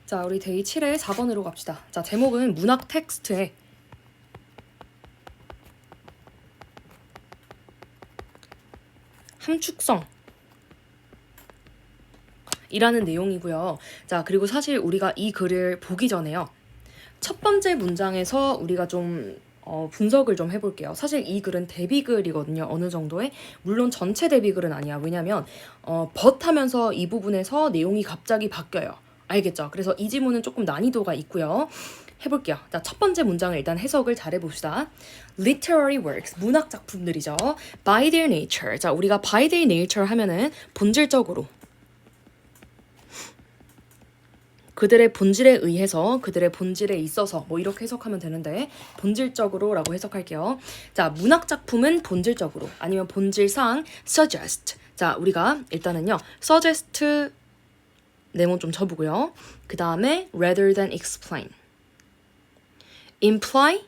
자, 우리 데이 7의 4번으로 갑시다. 자, 제목은 문학 텍스트에 함축성 이라는 내용이고요. 자, 그리고 사실 우리가 이 글을 보기 전에요. 첫 번째 문장에서 우리가 좀 분석을 좀 해볼게요. 사실 이 글은 데뷔글이거든요. 어느 정도의. 물론 전체 데뷔글은 아니야. 왜냐면 but 하면서 이 부분에서 내용이 갑자기 바뀌어요. 알겠죠? 그래서 이 지문은 조금 난이도가 있고요. 해볼게요. 자, 첫 번째 문장을 일단 해석을 잘 해봅시다. Literary works, 문학 작품들이죠. By their nature. 자, 우리가 by their nature 하면은 본질적으로 그들의 본질에 의해서, 그들의 본질에 있어서 뭐 이렇게 해석하면 되는데 본질적으로 라고 해석할게요. 자, 문학 작품은 본질적으로 아니면 본질상 suggest. 자, 우리가 일단은요 suggest 네모 좀 쳐보고요. 그 다음에 rather than explain, imply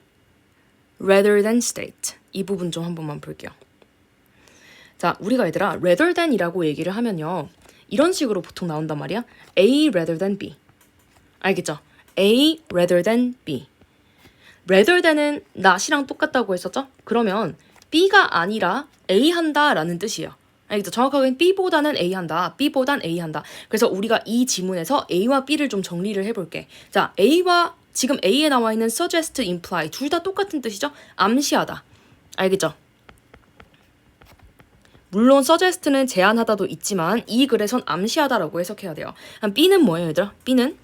rather than state. 이 부분 좀 한 번만 볼게요. 자, 우리가 얘들아 rather than이라고 얘기를 하면요 이런 식으로 보통 나온단 말이야. A rather than B. 알겠죠? A rather than B. rather than은 not이랑 똑같다고 했었죠? 그러면 B가 아니라 A 한다 라는 뜻이에요. 알겠죠? 정확하게는 B보다는 A 한다. B보단 A 한다. 그래서 우리가 이 지문에서 A와 B를 좀 정리를 해볼게. 자, A와 지금 A에 나와 있는 suggest, imply 둘 다 똑같은 뜻이죠? 암시하다. 알겠죠? 물론 suggest는 제안하다도 있지만 이 글에선 암시하다라고 해석해야 돼요. B는 뭐예요, 얘들아? B는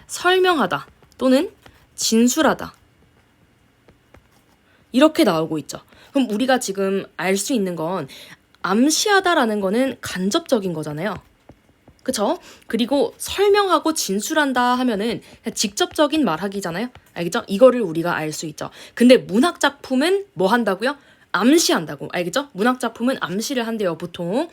설명하다 또는 진술하다 이렇게 나오고 있죠. 그럼 우리가 지금 알 수 있는 건 암시하다라는 거는 간접적인 거잖아요. 그쵸? 그리고 설명하고 진술한다 하면은 직접적인 말하기잖아요. 알겠죠? 이거를 우리가 알 수 있죠. 근데 문학 작품은 뭐 한다고요? 암시한다고. 알겠죠? 문학 작품은 암시를 한대요, 보통.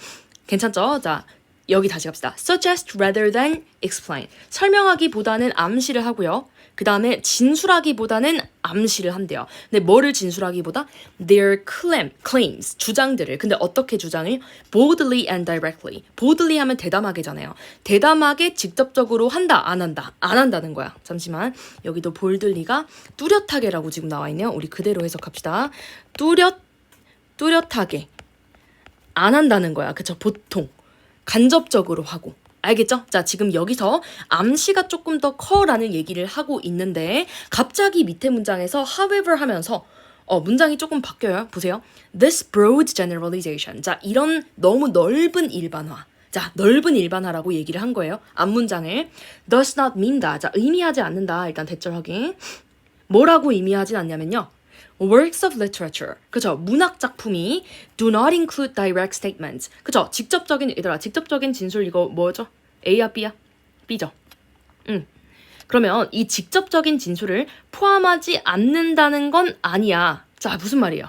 괜찮죠? 자, 여기 다시 갑시다. Suggest rather than explain. 설명하기보다는 암시를 하고요. 그 다음에 진술하기보다는 암시를 한대요. 근데 뭐를 진술하기보다? Their claims, 주장들을. 근데 어떻게 주장을? Boldly and directly. boldly 하면 대담하게잖아요. 대담하게 직접적으로 한다, 안 한다. 안 한다는 거야. 잠시만. 여기도 boldly가 뚜렷하게라고 지금 나와 있네요. 우리 그대로 해석합시다. 뚜렷하게. 안 한다는 거야. 그쵸? 보통. 간접적으로 하고. 알겠죠? 자, 지금 여기서 암시가 조금 더 커라는 얘기를 하고 있는데 갑자기 밑에 문장에서 however 하면서 문장이 조금 바뀌어요. 보세요. This broad generalization. 자, 이런 너무 넓은 일반화. 자, 넓은 일반화라고 얘기를 한 거예요. 앞문장을. Does not mean다. 자, 의미하지 않는다. 일단 대절 확인. 뭐라고 의미하진 않냐면요. Works of literature. 그죠? 문학 작품이 do not include direct statements. 그죠? 직접적인 진술 이거 뭐죠? A야 B야? B죠. 그러면 이 직접적인 진술을 포함하지 않는다는 건 아니야. 자, 무슨 말이에요?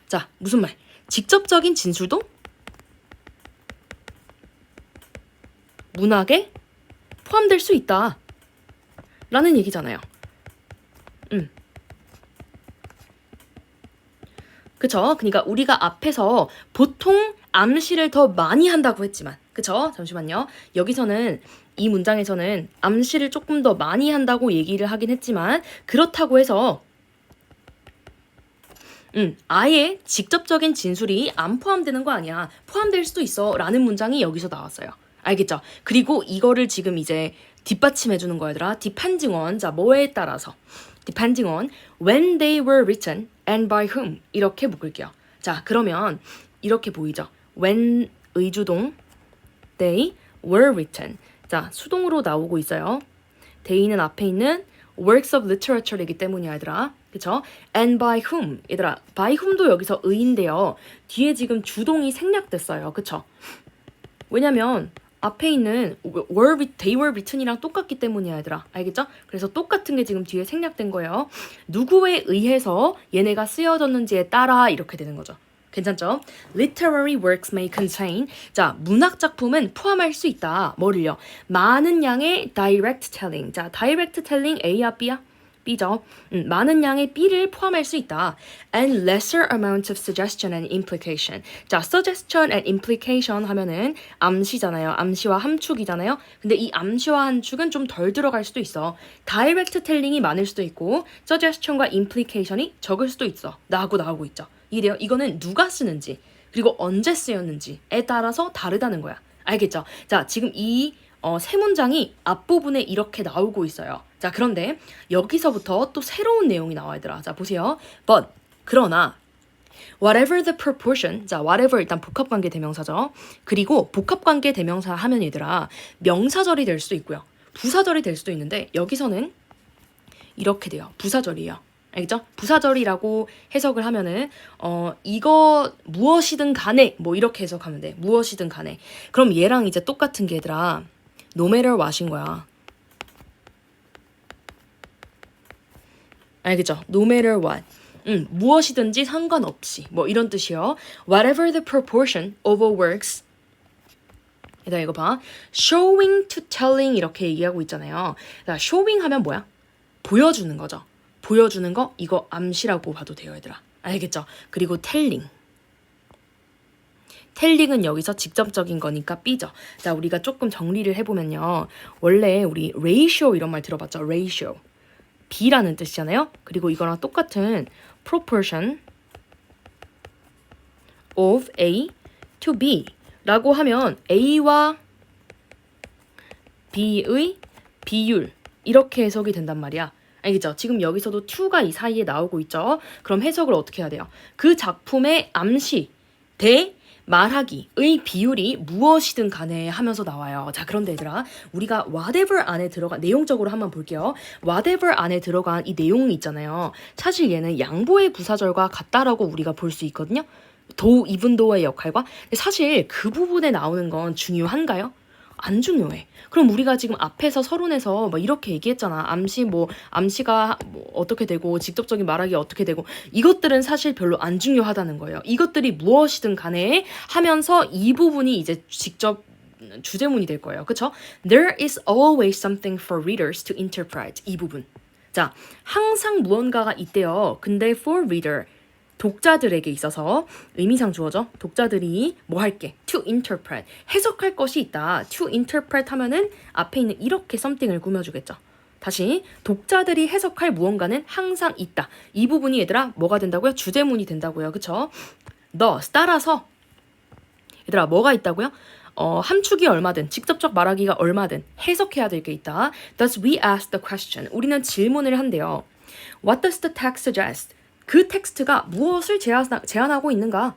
자, 무슨 말? 직접적인 진술도 문학에 포함될 수 있다. 라는 얘기잖아요. 그쵸? 그러니까 우리가 앞에서 보통 암시를 더 많이 한다고 했지만 그쵸? 잠시만요. 여기서는 이 문장에서는 암시를 조금 더 많이 한다고 얘기를 하긴 했지만 그렇다고 해서 아예 직접적인 진술이 안 포함되는 거 아니야. 포함될 수도 있어 라는 문장이 여기서 나왔어요. 알겠죠? 그리고 이거를 지금 이제 뒷받침해 주는 거야, 얘들아. depending on, 자, 뭐에 따라서 depending on when they were written and by whom 이렇게 묶을게요. 자, 그러면 이렇게 보이죠? when 의주동 they were written. 자, 수동으로 나오고 있어요. they는 앞에 있는 works of literature이기 때문이야, 얘들아. 그쵸? and by whom. 얘들아, by whom도 여기서 의인데요. 뒤에 지금 주동이 생략됐어요. 그쵸? 왜냐면 앞에 있는 they were written이랑 똑같기 때문이야, 얘들아. 알겠죠? 그래서 똑같은 게 지금 뒤에 생략된 거예요. 누구에 의해서 얘네가 쓰여졌는지에 따라 이렇게 되는 거죠. 괜찮죠? Literary works may contain. 자, 문학 작품은 포함할 수 있다. 뭐를요? 많은 양의 direct telling. 자, direct telling A야 B야? B죠. 많은 양의 B를 포함할 수 있다. And lesser amount of suggestion and implication. 자, suggestion and implication 하면은 암시잖아요. 암시와 함축이잖아요. 근데 이 암시와 함축은 좀 덜 들어갈 수도 있어. direct telling이 많을 수도 있고 suggestion과 implication이 적을 수도 있어. 나오고 있죠. 이래요. 이거는 누가 쓰는지 그리고 언제 쓰였는지에 따라서 다르다는 거야. 알겠죠? 자, 지금 이 세 문장이 앞부분에 이렇게 나오고 있어요. 자, 그런데 여기서부터 또 새로운 내용이 나와 얘들아. 자, 보세요. But, 그러나 whatever the proportion, 자, whatever 일단 복합관계 대명사죠. 그리고 복합관계 대명사 하면 얘들아 명사절이 될 수도 있고요. 부사절이 될 수도 있는데 여기서는 이렇게 돼요. 부사절이에요. 알겠죠? 부사절이라고 해석을 하면은 이거 무엇이든 간에 뭐 이렇게 해석하면 돼. 무엇이든 간에. 그럼 얘랑 이제 똑같은 게 얘들아 no matter what인 거야. 알겠죠? No matter what. 무엇이든지 상관없이 뭐 이런 뜻이요. Whatever the proportion of works. 얘들아 이거 봐. Showing to telling 이렇게 얘기하고 있잖아요. 자, showing 하면 뭐야? 보여주는 거죠. 보여주는 거 이거 암시라고 봐도 돼요 얘들아. 알겠죠? 그리고 telling. 텔링은 여기서 직접적인 거니까 B죠. 자, 우리가 조금 정리를 해보면요. 원래 우리 ratio 이런 말 들어봤죠? ratio. B라는 뜻이잖아요. 그리고 이거랑 똑같은 proportion of A to B 라고 하면 A와 B의 비율 이렇게 해석이 된단 말이야. 알겠죠? 지금 여기서도 to가 이 사이에 나오고 있죠. 그럼 해석을 어떻게 해야 돼요? 그 작품의 암시 대 말하기의 비율이 무엇이든 간에 하면서 나와요. 자, 그런데 얘들아 우리가 whatever 안에 들어간 내용적으로 한번 볼게요. whatever 안에 들어간 이 내용이 있잖아요. 사실 얘는 양보의 부사절과 같다라고 우리가 볼 수 있거든요. 이분도의 역할과 사실 그 부분에 나오는 건 중요한가요? 안 중요해. 그럼 우리가 지금 앞에서 서론에서 뭐 이렇게 얘기했잖아. 암시가 뭐 어떻게 되고 직접적인 말하기 어떻게 되고 이것들은 사실 별로 안 중요하다는 거예요. 이것들이 무엇이든 간에 하면서 이 부분이 이제 직접 주제문이 될 거예요. 그쵸? There is always something for readers to interpret. 이 부분. 자, 항상 무언가가 있대요. 근데 for reader 독자들에게 있어서 의미상 주어져. 독자들이 뭐 할게? To interpret. 해석할 것이 있다. To interpret 하면은 앞에 있는 이렇게 something을 꾸며주겠죠. 다시 독자들이 해석할 무언가는 항상 있다. 이 부분이 얘들아 뭐가 된다고요? 주제문이 된다고요. 그쵸? thus 따라서 얘들아 뭐가 있다고요? 함축이 얼마든 직접적 말하기가 얼마든 해석해야 될 게 있다. Thus we ask the question. 우리는 질문을 한대요. What does the text suggest? 그 텍스트가 무엇을 제안하고 있는가?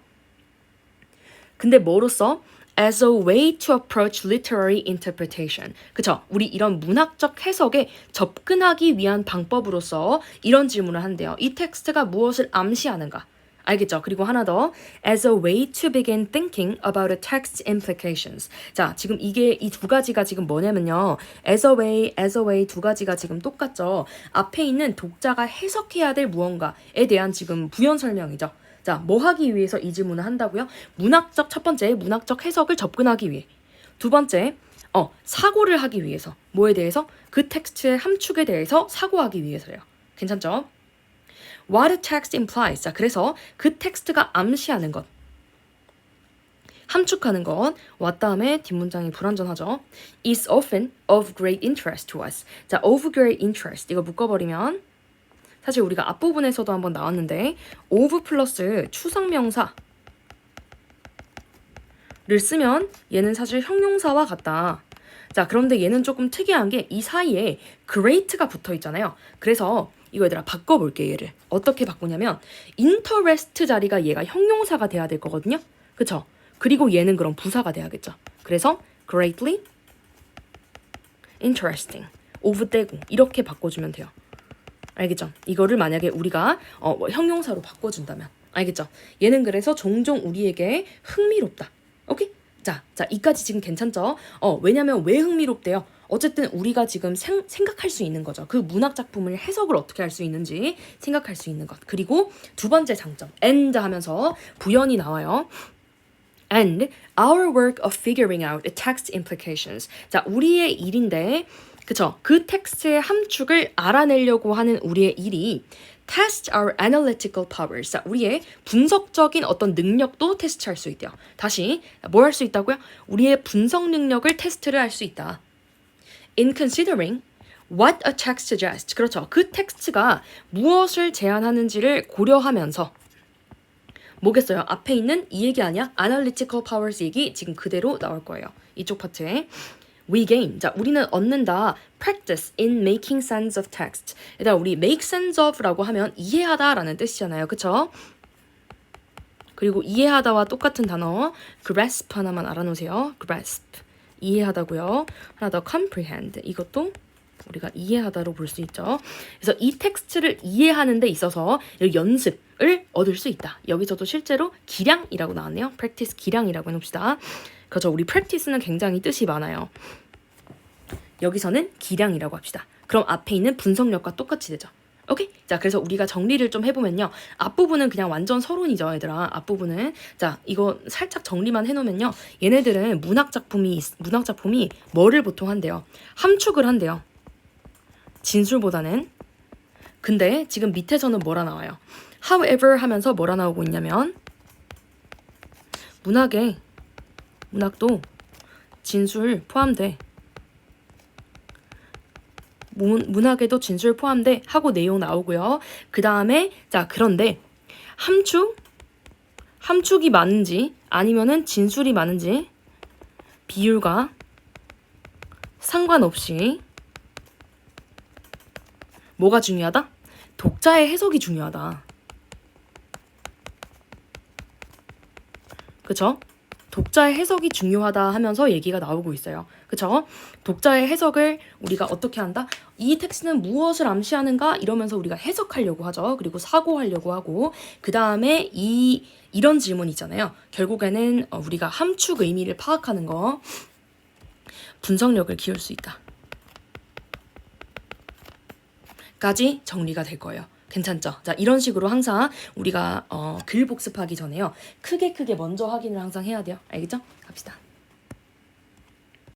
근데 뭐로써? As a way to approach literary interpretation. 그쵸? 우리 이런 문학적 해석에 접근하기 위한 방법으로서 이런 질문을 한대요. 이 텍스트가 무엇을 암시하는가? 알겠죠? 그리고 하나 더. As a way to begin thinking about a text's implications. 자, 지금 이게 이 두 가지가 지금 뭐냐면요. as a way 두 가지가 지금 똑같죠. 앞에 있는 독자가 해석해야 될 무언가에 대한 지금 부연 설명이죠. 자, 뭐 하기 위해서 이 질문을 한다고요? 첫 번째, 문학적 해석을 접근하기 위해. 두 번째, 사고를 하기 위해서. 뭐에 대해서? 그 텍스트의 함축에 대해서 사고하기 위해서요. 괜찮죠? What a text implies. 자, 그래서 그 텍스트가 암시하는 것. 함축하는 것. what 다음에 뒷문장이 불완전하죠. is often of great interest to us. 자, of great interest. 이거 묶어버리면 사실 우리가 앞부분에서도 한번 나왔는데 of 플러스 추상명사를 쓰면 얘는 사실 형용사와 같다. 자, 그런데 얘는 조금 특이한 게 이 사이에 great가 붙어 있잖아요. 그래서 이거 얘들아 바꿔볼게 얘를. 어떻게 바꾸냐면 interest 자리가 얘가 형용사가 돼야 될 거거든요. 그쵸? 그리고 얘는 그럼 부사가 돼야겠죠. 그래서 greatly interesting of 떼고 이렇게 바꿔주면 돼요. 알겠죠? 이거를 만약에 우리가 형용사로 바꿔준다면 알겠죠? 얘는 그래서 종종 우리에게 흥미롭다. 오케이? 자, 이까지 지금 괜찮죠? 왜냐면 왜 흥미롭대요? 어쨌든 우리가 지금 생각할 수 있는 거죠. 그 문학 작품을 해석을 어떻게 할 수 있는지 생각할 수 있는 것. 그리고 두 번째 장점, and 하면서 부연이 나와요. And our work of figuring out the text implications. 자, 우리의 일인데 그쵸? 그 텍스트의 함축을 알아내려고 하는 우리의 일이 test our analytical powers. 자, 우리의 분석적인 어떤 능력도 테스트할 수 있대요. 다시 뭘 할 수 있다고요? 우리의 분석 능력을 테스트를 할 수 있다. In considering what a text suggests. 그렇죠. 그 텍스트가 무엇을 제안하는지를 고려하면서 뭐겠어요? 앞에 있는 이 얘기 아니야? analytical powers 얘기 지금 그대로 나올 거예요. 이쪽 파트에. We gain. 자, 우리는 얻는다. Practice in making sense of text. 일단 우리 make sense of라고 하면 이해하다라는 뜻이잖아요. 그쵸? 그리고 이해하다와 똑같은 단어 grasp 하나만 알아놓으세요. grasp. 이해하다고요. 하나 더 comprehend. 이것도 우리가 이해하다로 볼 수 있죠. 그래서 이 텍스트를 이해하는 데 있어서 연습을 얻을 수 있다. 여기서도 실제로 기량이라고 나왔네요. practice 기량이라고 해놓읍시다. 그렇죠. 우리 practice는 굉장히 뜻이 많아요. 여기서는 기량이라고 합시다. 그럼 앞에 있는 분석력과 똑같이 되죠. 오케이? 자, 그래서 우리가 정리를 좀 해보면요. 앞부분은 그냥 완전 서론이죠, 얘들아. 앞부분은. 자, 이거 살짝 정리만 해놓으면요. 얘네들은 문학작품이 뭐를 보통 한대요? 함축을 한대요. 진술보다는. 근데 지금 밑에서는 뭐라 나와요? However 하면서 뭐라 나오고 있냐면 문학도 진술 포함돼. 문학에도 진술 포함돼 하고 내용 나오고요. 그 다음에 자 그런데 함축이 많은지 아니면은 진술이 많은지 비율과 상관없이 뭐가 중요하다? 독자의 해석이 중요하다. 그쵸? 독자의 해석이 중요하다 하면서 얘기가 나오고 있어요. 그쵸? 독자의 해석을 우리가 어떻게 한다? 이 텍스트는 무엇을 암시하는가? 이러면서 우리가 해석하려고 하죠. 그리고 사고하려고 하고 그 다음에 이런 질문 있잖아요. 결국에는 우리가 함축 의미를 파악하는 거 분석력을 키울 수 있다. 까지 정리가 될 거예요. 괜찮죠? 자, 이런 식으로 항상 우리가 글 복습하기 전에요. 크게 먼저 확인을 항상 해야 돼요. 알겠죠? 갑시다.